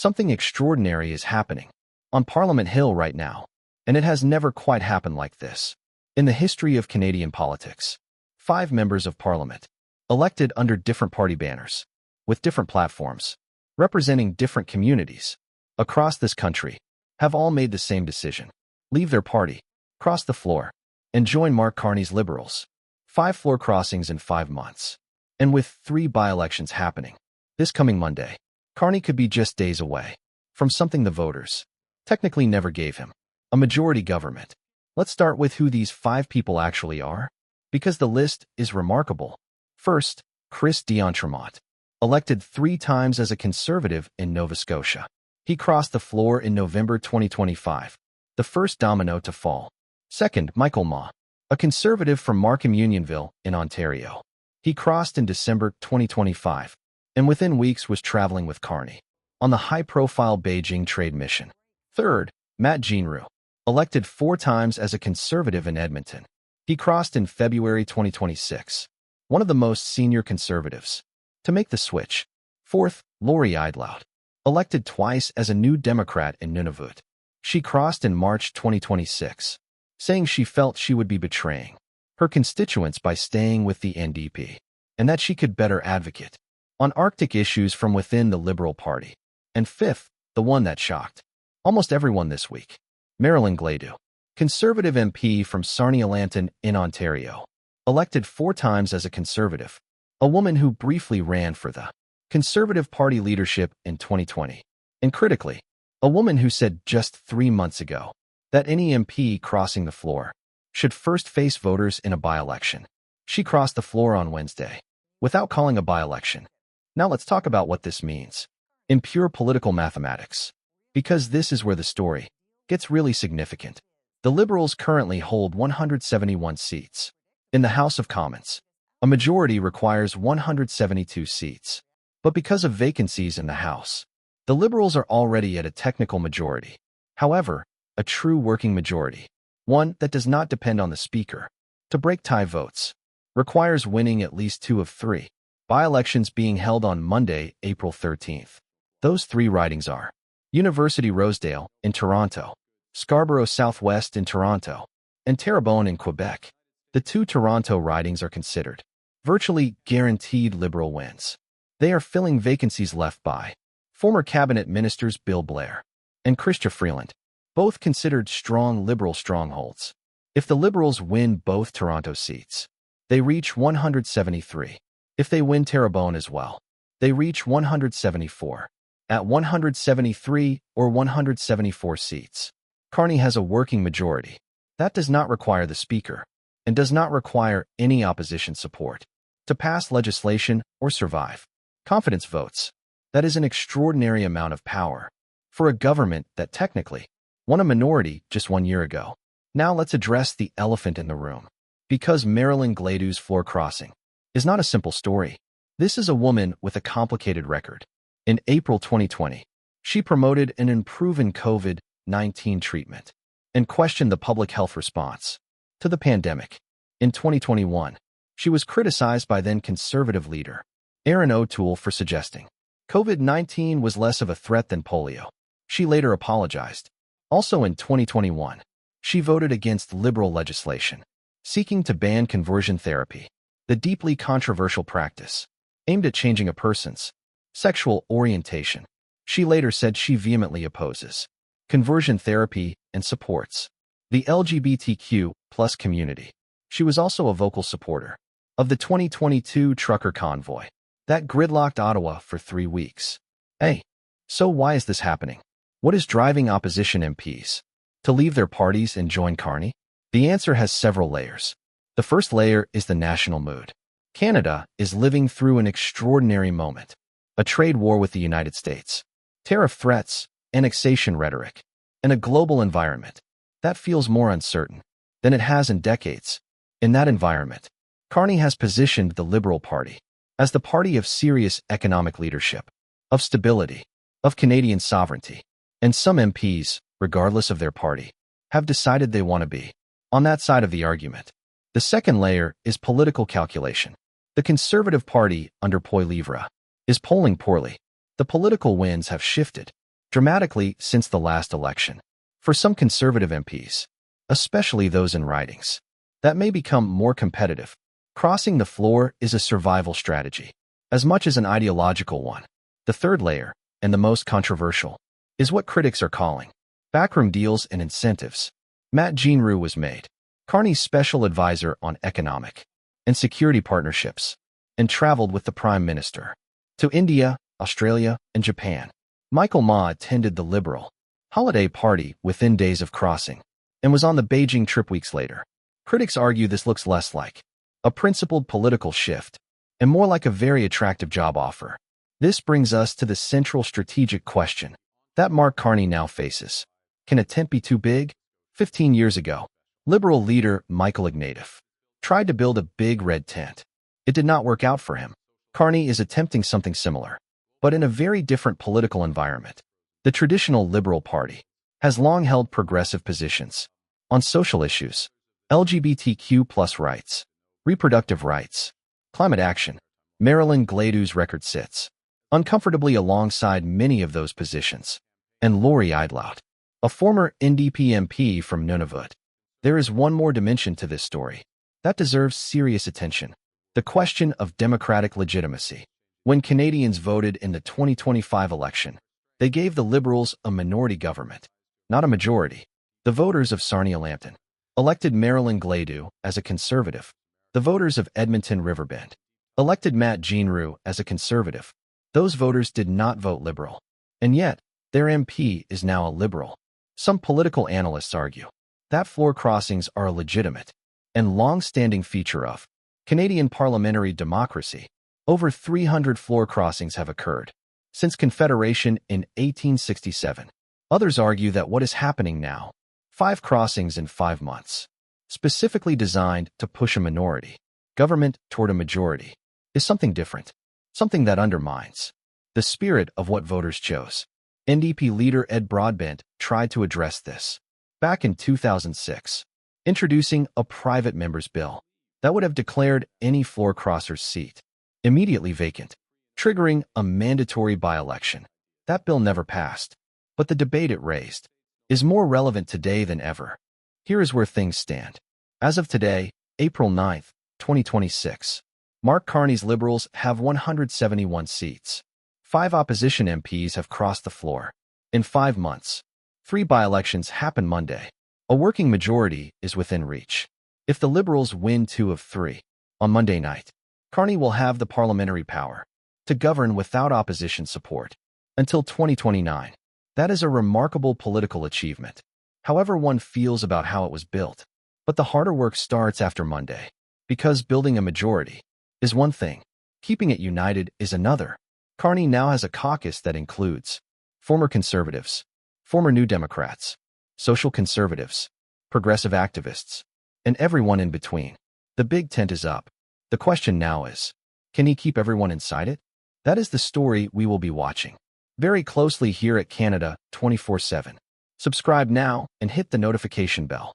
Something extraordinary is happening on Parliament Hill right now, and it has never quite happened like this. In the history of Canadian politics, 5 members of Parliament, elected under different party banners, with different platforms, representing different communities across this country, have all made the same decision: leave their party, cross the floor, and join Mark Carney's Liberals. 5 floor crossings in 5 months. And with 3 by-elections happening this coming Monday, Carney could be just days away from something the voters technically never gave him: a majority government. Let's start with who these 5 people actually are, because the list is remarkable. First, Chris d'Entremont, elected 3 times as a Conservative in Nova Scotia. He crossed the floor in November 2025, the first domino to fall. Second, Michael Ma, a Conservative from Markham-Unionville in Ontario. He crossed in December 2025, and within weeks was traveling with Carney on the high-profile Beijing trade mission. Third, Matt Jeanroux, elected 4 times as a Conservative in Edmonton. He crossed in February 2026, one of the most senior Conservatives to make the switch. Fourth, Lori Eidlout, elected twice as a New Democrat in Nunavut. She crossed in March 2026, saying she felt she would be betraying her constituents by staying with the NDP, and that she could better advocate on Arctic issues from within the Liberal Party. And fifth, the one that shocked almost everyone this week, Marilyn Gladu, Conservative MP from Sarnia-Lanton in Ontario, elected 4 times as a Conservative, a woman who briefly ran for the Conservative Party leadership in 2020, and critically, a woman who said just 3 months ago that any MP crossing the floor should first face voters in a by-election. She crossed the floor on Wednesday without calling a by-election. Now let's talk about what this means in pure political mathematics, because this is where the story gets really significant. The Liberals currently hold 171 seats in the House of Commons. A majority requires 172 seats. But because of vacancies in the House, the Liberals are already at a technical majority. However, a true working majority, one that does not depend on the Speaker to break tie votes, requires winning at least 2 of 3 by-elections being held on Monday, April 13th. Those 3 ridings are University Rosedale in Toronto, Scarborough Southwest in Toronto, and Terrebonne in Quebec. The 2 Toronto ridings are considered virtually guaranteed Liberal wins. They are filling vacancies left by former cabinet ministers Bill Blair and Chrystia Freeland, both considered strong Liberal strongholds. If the Liberals win both Toronto seats, they reach 173. If they win Terrebonne as well, they reach 174. At 173 or 174 seats, Carney has a working majority. That does not require the Speaker and does not require any opposition support to pass legislation or survive confidence votes. That is an extraordinary amount of power for a government that technically won a minority just 1 year ago. Now let's address the elephant in the room, because Marilyn Gladu's floor crossing is not a simple story. This is a woman with a complicated record. In April 2020, she promoted an unproven COVID-19 treatment and questioned the public health response to the pandemic. In 2021, she was criticized by then Conservative leader Erin O'Toole for suggesting COVID-19 was less of a threat than polio. She later apologized. Also in 2021, she voted against Liberal legislation seeking to ban conversion therapy, the deeply controversial practice aimed at changing a person's sexual orientation. She later said she vehemently opposes conversion therapy and supports the LGBTQ+ community. She was also a vocal supporter of the 2022 trucker convoy that gridlocked Ottawa for 3 weeks. Hey, so why is this happening? What is driving opposition MPs to leave their parties and join Carney? The answer has several layers. The first layer is the national mood. Canada is living through an extraordinary moment: a trade war with the United States, tariff threats, annexation rhetoric, and a global environment that feels more uncertain than it has in decades. In that environment, Carney has positioned the Liberal Party as the party of serious economic leadership, of stability, of Canadian sovereignty. And some MPs, regardless of their party, have decided they want to be on that side of the argument. The second layer is political calculation. The Conservative Party under Poilievre is polling poorly. The political winds have shifted dramatically since the last election. For some conservative MPs, especially those in ridings that may become more competitive, crossing the floor is a survival strategy, as much as an ideological one. The third layer, and the most controversial, is what critics are calling backroom deals and incentives. Matt Jeanrue was made Carney's special advisor on economic and security partnerships, and traveled with the Prime Minister to India, Australia, and Japan. Michael Ma attended the Liberal holiday party within days of crossing, and was on the Beijing trip weeks later. Critics argue this looks less like a principled political shift, and more like a very attractive job offer. This brings us to the central strategic question that Mark Carney now faces. Can a tent be too big? 15 years ago, Liberal leader Michael Ignatieff tried to build a big red tent. It did not work out for him. Carney is attempting something similar, but in a very different political environment. The traditional Liberal Party has long held progressive positions on social issues, LGBTQ+ rights, reproductive rights, climate action. Marilyn Gladu's record sits uncomfortably alongside many of those positions. And Lori Eidlaut, a former NDP MP from Nunavut. There is one more dimension to this story that deserves serious attention: the question of democratic legitimacy. When Canadians voted in the 2025 election, they gave the Liberals a minority government, not a majority. The voters of Sarnia-Lambton elected Marilyn Gladu as a Conservative. The voters of Edmonton Riverbend elected Matt Jeanrue as a Conservative. Those voters did not vote Liberal, and yet their MP is now a Liberal. Some political analysts argue that floor crossings are a legitimate and long-standing feature of Canadian parliamentary democracy. Over 300 floor crossings have occurred since Confederation in 1867. Others argue that what is happening now, 5 crossings in 5 months, specifically designed to push a minority government toward a majority, is something different, something that undermines the spirit of what voters chose. NDP leader Ed Broadbent tried to address this back in 2006, introducing a private member's bill that would have declared any floor crosser's seat immediately vacant, triggering a mandatory by-election. That bill never passed, but the debate it raised is more relevant today than ever. Here is where things stand. As of today, April 9, 2026, Mark Carney's Liberals have 171 seats. 5 opposition MPs have crossed the floor. In 5 months, 3 by-elections happen Monday. A working majority is within reach. If the Liberals win 2 of 3 on Monday night, Carney will have the parliamentary power to govern without opposition support until 2029. That is a remarkable political achievement, however one feels about how it was built. But the harder work starts after Monday, because building a majority is one thing, keeping it united is another. Carney now has a caucus that includes former Conservatives, former New Democrats, social conservatives, progressive activists, and everyone in between. The big tent is up. The question now is, can he keep everyone inside it? That is the story we will be watching very closely here at Canada 24/7. Subscribe now and hit the notification bell.